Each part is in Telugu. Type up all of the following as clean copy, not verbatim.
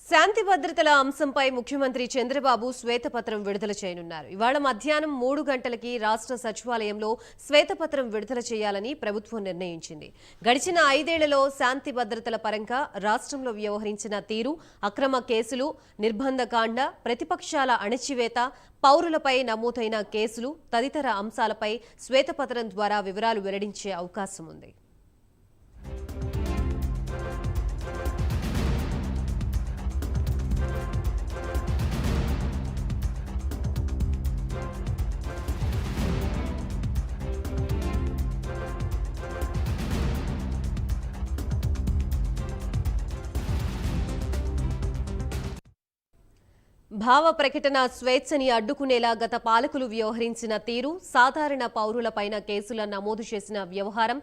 శాంతి భద్రతల అంశంపై ముఖ్యమంత్రి చంద్రబాబు శ్వేతపత్రం విడుదల చేయనున్నారు. ఇవాళ మధ్యాహ్నం 3 గంటలకి రాష్ట్ర సచివాలయంలో శ్వేతపత్రం విడుదల చేయాలని ప్రభుత్వం నిర్ణయించింది. గడిచిన 5 ఏళ్లలో శాంతి భద్రతల పరంగా రాష్ట్రంలో వ్యవహరించిన తీరు, అక్రమ కేసులు, నిర్బంధకాండ, ప్రతిపక్షాల అణచివేత, పౌరులపై నమోదైన కేసులు తదితర అంశాలపై శ్వేతపత్రం ద్వారా వివరాలు వెల్లడించే అవకాశం ఉంది. భావ ప్రకటన స్వేచ్ఛని అడ్డుకునేలా గత పాలకులు వ్యవహరించిన తీరు, సాధారణ పౌరులపైన కేసుల నమోదు చేసిన వ్యవహారం,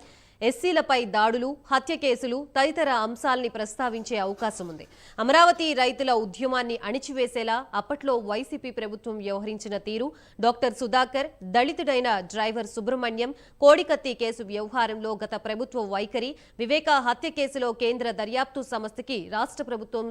ఎస్సీలపై దాడులు, హత్య కేసులు తదితర అంశాల్ని ప్రస్తావించే అవకాశం ఉంది. అమరావతి రైతుల ఉద్యమాన్ని అణిచివేసేలా అప్పట్లో వైసీపీ ప్రభుత్వం వ్యవహరించిన తీరు, డాక్టర్ సుధాకర్, దళితుడైన డ్రైవర్ సుబ్రహ్మణ్యం, కోడికత్తి కేసు వ్యవహారంలో గత ప్రభుత్వ వైఖరి, వివేక హత్య కేసులో కేంద్ర దర్యాప్తు సంస్థకి రాష్ట్ర ప్రభుత్వం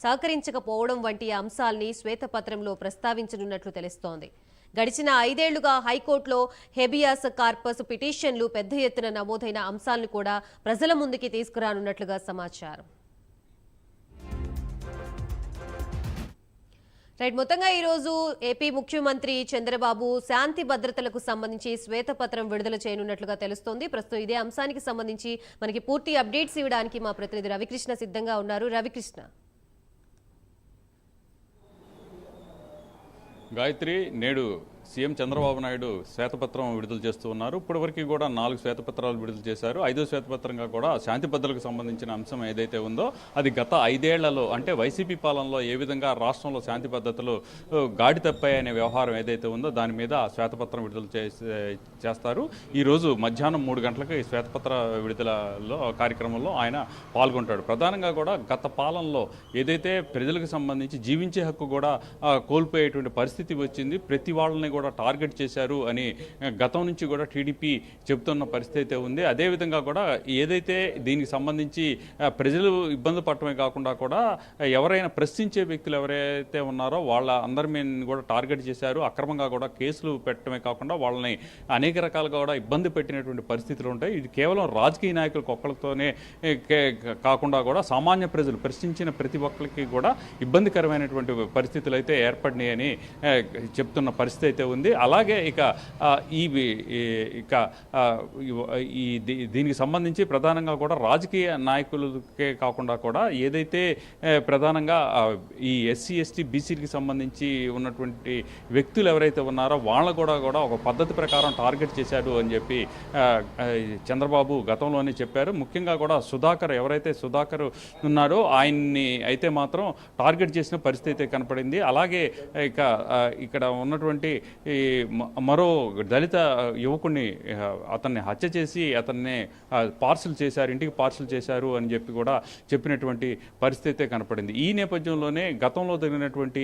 సహకరించకపోవడం వంటి అంశాల్ని శ్వేతపత్రంలో ప్రస్తావించనున్నట్లు తెలుస్తోంది. గడిచిన 5 ఏళ్లుగా హైకోర్టులో హెబియాస్ కార్పస్ పిటిషన్లు పెద్ద ఎత్తున నమోదైన అంశాలను కూడా ప్రజల ముందుకి తీసుకురానున్నట్లుగా సమాచారం. మొత్తంగా ఈరోజు ఏపీ ముఖ్యమంత్రి చంద్రబాబు శాంతి భద్రతలకు సంబంధించి శ్వేతపత్రం విడుదల చేయనున్నట్లుగా తెలుస్తోంది. ప్రస్తుతం ఇదే అంశానికి సంబంధించి మనకి పూర్తి అప్డేట్స్ ఇవ్వడానికి మా ప్రతినిధి రవికృష్ణ సిద్ధంగా ఉన్నారు. రవికృష్ణ. గాయత్రి, నేడు సీఎం చంద్రబాబు నాయుడు శ్వేతపత్రం విడుదల చేస్తూ ఉన్నారు. ఇప్పటివరకు కూడా 4 శ్వేతపత్రాలు విడుదల చేశారు. 5వ శ్వేతపత్రంగా కూడా శాంతి భద్రతలకు సంబంధించిన అంశం ఏదైతే ఉందో అది గత 5 ఏళ్లలో అంటే వైసీపీ పాలనలో ఏ విధంగా రాష్ట్రంలో శాంతి భద్రతలు గాడి తప్పాయనే వ్యవహారం ఏదైతే ఉందో దాని మీద శ్వేతపత్రం విడుదల చేస్తారు. ఈరోజు మధ్యాహ్నం 3 గంటలకు ఈ శ్వేతపత్ర విడుదలలో కార్యక్రమంలో ఆయన పాల్గొంటాడు. ప్రధానంగా కూడా గత పాలనలో ఏదైతే ప్రజలకు సంబంధించి జీవించే హక్కు కూడా కోల్పోయేటువంటి పరిస్థితి వచ్చింది, ప్రతి వాళ్ళని కూడా టార్గెట్ చేశారు అని గతం నుంచి కూడా టీడీపీ చెబుతున్న పరిస్థితి అయితే ఉంది. అదేవిధంగా కూడా ఏదైతే దీనికి సంబంధించి ప్రజలు ఇబ్బంది పడటమే కాకుండా కూడా ఎవరైనా ప్రశ్నించే వ్యక్తులు ఎవరైతే ఉన్నారో వాళ్ళ అందరి మీద కూడా టార్గెట్ చేశారు. అక్రమంగా కూడా కేసులు పెట్టడమే కాకుండా వాళ్ళని అనేక రకాలుగా కూడా ఇబ్బంది పెట్టినటువంటి పరిస్థితులు ఉంటాయి. ఇది కేవలం రాజకీయ నాయకులకు ఒక్కరితోనే కాకుండా కూడా సామాన్య ప్రజలు ప్రశ్నించిన ప్రతి ఒక్కరికి కూడా ఇబ్బందికరమైనటువంటి పరిస్థితులు అయితే ఏర్పడినాయని చెప్తున్న పరిస్థితి అయితే ఉంది. అలాగే దీనికి సంబంధించి ప్రధానంగా కూడా రాజకీయ నాయకులకే కాకుండా కూడా ఏదైతే ప్రధానంగా ఈ ఎస్సీ ఎస్టీ బీసీలకి సంబంధించి ఉన్నటువంటి వ్యక్తులు ఎవరైతే ఉన్నారో వాళ్ళ కూడా ఒక పద్ధతి ప్రకారం టార్గెట్ చేశారు అని చెప్పి చంద్రబాబు గతంలోనే చెప్పారు. ముఖ్యంగా కూడా ఎవరైతే సుధాకర్ ఉన్నారో ఆయన్ని అయితే మాత్రం టార్గెట్ చేసిన పరిస్థితి కనపడింది. అలాగే ఇక్కడ ఉన్నటువంటి మరో దళిత యువకుడిని అతన్ని హత్య చేసి అతన్ని ఇంటికి పార్సల్ చేశారు అని చెప్పి కూడా చెప్పినటువంటి పరిస్థితి కనపడింది. ఈ నేపథ్యంలోనే గతంలో జరిగినటువంటి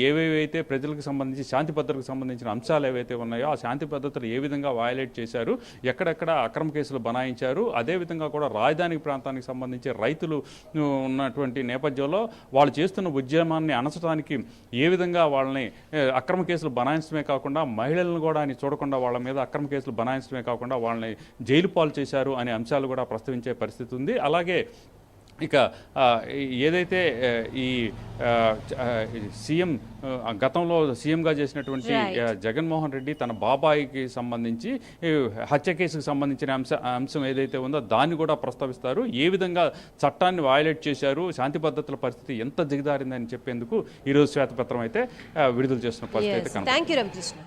ఏవేవైతే ప్రజలకు సంబంధించి శాంతి భద్రతకు సంబంధించిన అంశాలు ఏవైతే ఉన్నాయో ఆ శాంతి భద్రతలు ఏ విధంగా వయలేట్ చేశారు, ఎక్కడెక్కడ అక్రమ కేసులు బనాయించారు, అదేవిధంగా కూడా రాజధాని ప్రాంతానికి సంబంధించి రైతులు ఉన్నటువంటి నేపథ్యంలో వాళ్ళు చేస్తున్న ఉద్యమాన్ని అణచడానికి ఏ విధంగా వాళ్ళని అక్రమ కేసులు బనాయించడమే కాకుండా మహిళలను కూడా ఆయన చూడకుండా వాళ్ళ మీద అక్రమ కేసులు బనాయించడమే కాకుండా వాళ్ళని జైలు పాలు చేశారు అనే అంశాలు కూడా ప్రస్తావించే పరిస్థితి ఉంది. అలాగే ఏదైతే ఈ గతంలో సీఎంగా చేసినటువంటి జగన్మోహన్ రెడ్డి తన బాబాయికి సంబంధించి హత్య కేసుకు సంబంధించిన అంశం ఏదైతే ఉందో దాన్ని కూడా ప్రస్తావిస్తారు. ఏ విధంగా చట్టాన్ని వయలేట్ చేశారు, శాంతి భద్రతల పరిస్థితి ఎంత దిగజారిందని చెప్పేందుకు ఈరోజు శ్వేతపత్రం అయితే విడుదల చేస్తున్న పరిస్థితి అయితే కనిపిస్తుంది.